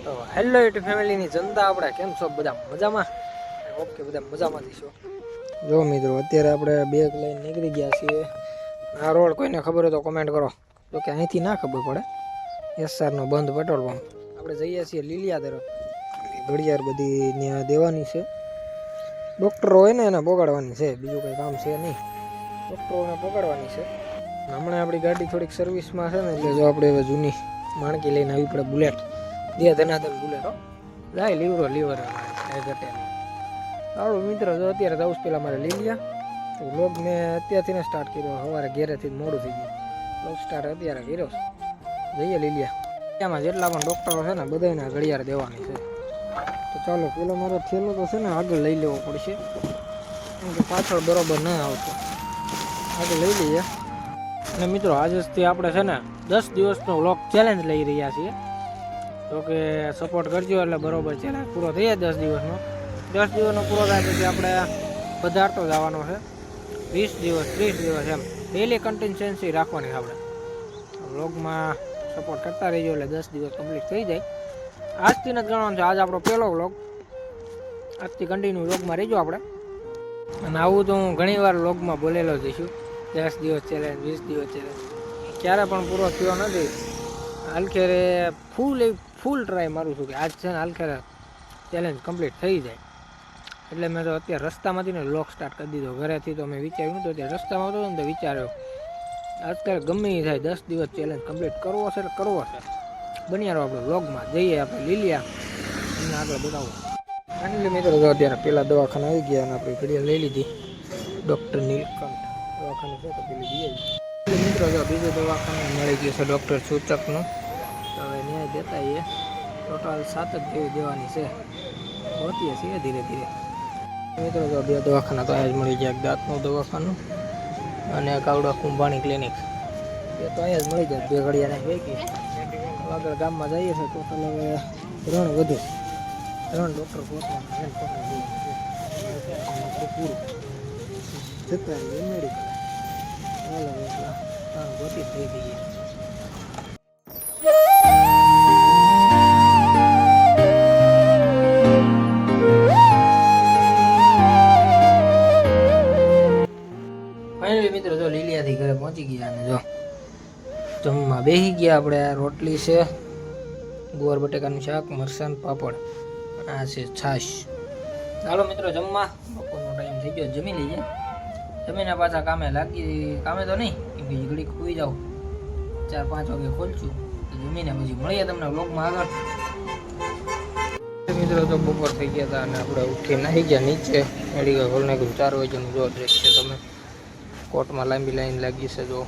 તો hello YouTube ફેમિલીની જનતા આપણે કેમ છો? બધા મજામાં? ઓકે, બધા મજામાં છો. જો મિત્રો, અત્યારે આપણે બેગ લઈને નીકળી ગયા છીએ. આ રોડ કોઈને ખબર હોય તો કોમેન્ટ કરો. તો કે અહીંથી ના ખબર પડે. એસઆરનો બંધ પેટ્રોલ પંપ. આપણે જઈએ છીએ લીલિયા તરફ. ઘડિયાળ બધી ત્યાં દેવાની છે. ડૉક્ટરો હોય ને એને પોગાડવાની છે, બીજું કંઈ કામ છે નહીં. ડૉક્ટરોને પોગાડવાની છે. હમણાં આપણી ગાડી થોડીક સર્વિસમાં છે ને, એટલે જો આપણે હવે જૂની માણકી લઈને આવી પડે બુલેટ. જે ધનાધન બુલેટ હો જાય લીવર ઘટે. સારું મિત્ર, જો અત્યારે જવું પેલા મારે લીલિયા તો લોગ મેં અત્યારથી સ્ટાર્ટ કર્યો. સવારે ઘેરેથી મોડું થઈ ગયું. લોગ સ્ટાર્ટ અત્યારે કર્યો. જઈએ લીલિયા. ત્યાંમાં જેટલા પણ ડૉક્ટરો છે ને બધાને ઘડિયાળ દેવાની છે. તો ચાલો, પેલો મારો થેલો તો છે ને આગળ લઈ લેવો પડશે, કેમ કે પાછળ બરોબર ન આવતો. આગળ લઈ લઈએ. અને મિત્રો, આજથી આપણે છે ને 10 દિવસનો વ્લોગ ચેલેન્જ લઈ રહ્યા છીએ. તો કે સપોર્ટ કરજો એટલે બરોબર ચેલેન્જ પૂરો થઈ જાય 10 દિવસનો. 10 દિવસનો પૂરો થાય પછી આપણે પધારતો જવાનો છે. 20 દિવસ 30 દિવસ એમ ડેલી કન્ટિન્યુઅન્સી રાખવાની આપણે. વ્લોગમાં સપોર્ટ કરતા રહીજો એટલે 10 દિવસ કમ્પ્લીટ થઈ જાય. આજથી નથી ગણવાનું છે, આજ આપણો પહેલો વ્લોગ. આજથી કન્ટિન્યુ વ્લોગમાં રહીજો આપણે. અને આવું તો હું ઘણી વાર વ્લોગમાં બોલેલો જઈશું, 10 દિવસ ચેલેન્જ 20 દિવસ ચેલેન્જ. ક્યારે પણ પૂરો થયો નથી. હાલખેરે ફૂલ ટ્રાય મારું છું કે આજ છે ને હાલખેરે ચેલેન્જ કમ્પ્લીટ થઈ જાય. એટલે મેં તો અત્યારે રસ્તામાંથી ને વ્લોગ સ્ટાર્ટ કરી દીધો. ઘરેથી તો મેં વિચાર્યું નહોતું, અત્યારે રસ્તામાં હતો ને તો વિચાર્યો અત્યારે ગમે એ થાય 10 દિવસ ચેલેન્જ કમ્પ્લીટ કરવો છે એટલે કરવો છે. બન્યા રહો આપણે વ્લોગમાં. જઈએ આપણે લીલિયા, એમને આગળ બતાવો. ફાઇનલી મિત્રો, તો અત્યારે પેલા દવાખાના આવી ગયા અને આપણે ઘડિયાળ લઈ લીધી. ડૉક્ટર નીલકંઠ દવાખાને છે તો પેલી જઈએ. મિત્રો, જો બીજું દવાખાનું મળી ગયું છે ડૉક્ટર સૂચકનું. તો હવે ન્યાય દેતા એ ટોટલ 7 જ જેવી દેવાની છે. પહોંચીએ છીએ ધીરે ધીરે. મિત્રો, જો 2 દવાખાના તો અહીંયા જ મળી ગયા. એક દાંતનું દવાખાનું અને એક આવડા કુંભાણી ક્લિનિક. એ તો અહીંયા જ મળી જાય. 2 ઘડિયાળને ભેગી આગળ ગામમાં જઈએ છીએ. ટોટલ હવે 3 વધુ 3 ડૉક્ટર પહોંચવાના પૂરું જતા રહીએ મેડિકલ. ચાલો એટલા ગતિ થઈ ગઈ. ફાઇનલી મિત્રો, જો લીલિયાથી ઘરે પહોંચી ગયા અને જો જમવા બેસી ગયા. આપણે રોટલી છે, ગુવાર બટેકાનું શાક, મરસાન પાપડ, આ છે છાશ. ચાલો મિત્રો જમવા. બપોરનો ટાઈમ થઈ ગયો, જમી લઈએ. જમીને પાછા કામે તો નહીં, કેમ કે ઘડીક ખોઈ જાઉં. 4-5 વાગે ખોલશું તો જમીને પછી મળીએ તમને વ્લોગમાં આગળ. મિત્રો, તો બપોર થઈ ગયા હતા અને આપણે ઉઠી નાહી ગયા નીચે. મેડિકલ ખોલ નાખ્યું. 4 વાગ્યાનું જો ડ્રેસ છે તમે. કોર્ટમાં લાંબી લાઈન લાગી છે જો.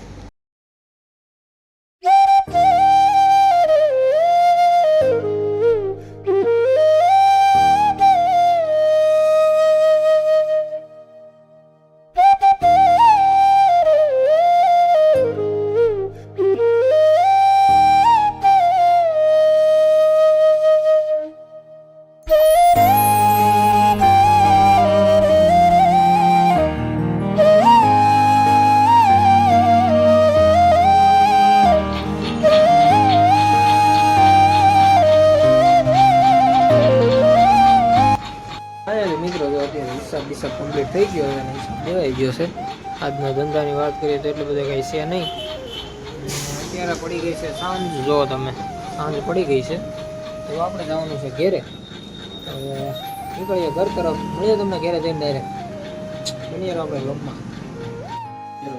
મિત્રો, જો અત્યારે હિસાબ કમ્પ્લીટ થઈ ગયો અને હિસાબ દેવાઈ ગયો છે. આજના ધંધાની વાત કરીએ તો એટલે બધું કંઈ છે નહીં. અત્યારે પડી ગઈ છે સાંજ. જો તમે, સાંજ પડી ગઈ છે તો આપણે જવાનું છે ઘેરે. હવે નીકળીએ ઘર તરફ. મળીએ તમને ઘેરે જઈને ડાયરેક્ટ. બનીએ આપણે વ્લોગમાં.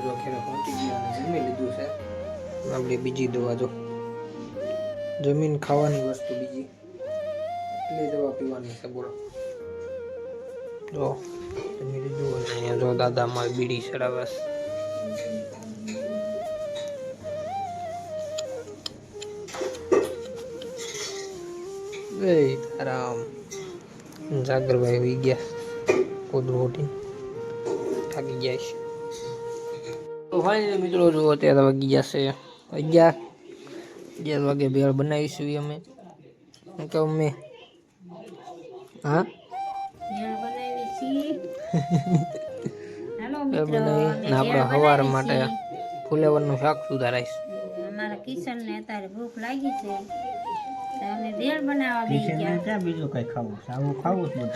જો ઘેરે પહોંચી ગયા અને જમી લીધું છે. આપણી બીજી દવા જો, જમીન ખાવાની વસ્તુ બીજી એટલી દવા પીવાની છે બોલો. જો જમી લીધું અને અહીંયા જો દાદા મારી બીડી ચડાવે છે. આરામ. જાગરભાઈ આવી ગયા કોદરું ઉઠી થાકી ગયા છે. તો ફાઇનલી મિત્રો, જો અત્યારે વાગી ગયા છે 11 વાગે ભેળ બનાવીશું અમે. શું કહું મેં? હા આપણા સવાર માટે ફુલેવરનું શાક સુધારાઈશ. અમારા કિશન ને અત્યારે ભૂખ લાગી છે અમે ભેળ બનાવવા બેસી કિશન ગયા. ક્યાં બીજું કઈ ખાવું સાવું ખાવું જ બધું.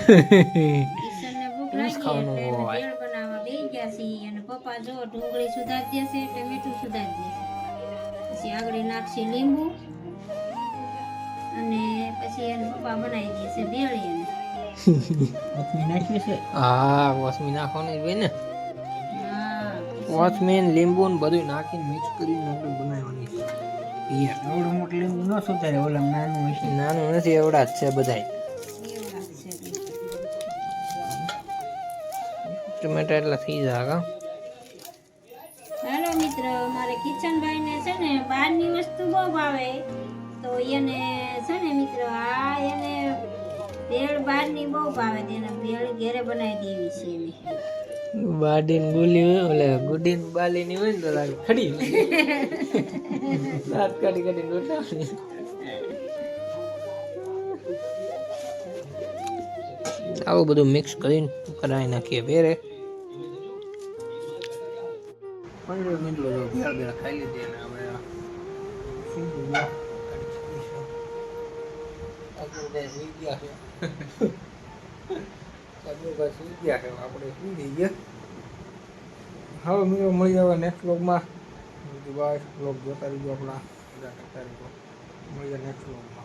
કિશનને ભૂખ લાગી એટલે અમે ભેળ બનાવવા બેસી ગયા છીએ અને પપ્પા જો ડુંગળી સુધારી દેશે એટલે મીઠું સુધારી દેશે. પછી આગળ નાખશે લીંબુ અને પછી એને પપ્પા બનાવી દેશે ભેળ એને. કોથમીર નાખી છે હા કોથમી નાખવાની હોય ને, હા કોથમીર લીંબુ ને બધું નાખીને મિક્સ કરીને આપણે બનાવવાની છે ભેળ. એવડું મોટું લીંબુ ન સુધારે ઓલા નાનું હોય છે. નાનું નથી, એવડા જ છે બધાય. એવું લાગશે એટલે. ટમેટા એટલા થઈ જાય કા. હાલો મિત્ર, મારે કિશનભાઈને છે ને બહારની વસ્તુ બહુ ભાવે તો એને છે ને મિત્ર આ એને ભેળ બહારની બહુ ભાવે તો એને ભેળ ઘેરે બનાવી દેવી છે એને. બાડીન બોલી હોય ઓલે ગુડીન બાલીની હોય ને તો લાગે ખડી દાંત કાઢી કાઢીને રોટાવવાની. આવું બધું મિક્સ કરીને કરાવી નાખીએ ભેરે. 15 મિનિટ જો ભેળ ભેળ ખાઈ લીધી અને હવે સીધું ગયા આપણે સુઈ ગયા છે. આપણે સુઈ ગયા છે, આપણે સુઈ ગયા. હવે મિત્રો મળી આવે નેક્સ્ટ વ્લોગમાં. બાય, વ્લોગ જોતા રહીજો આપણા. મળી જાય નેક્સ્ટ વ્લોગમાં.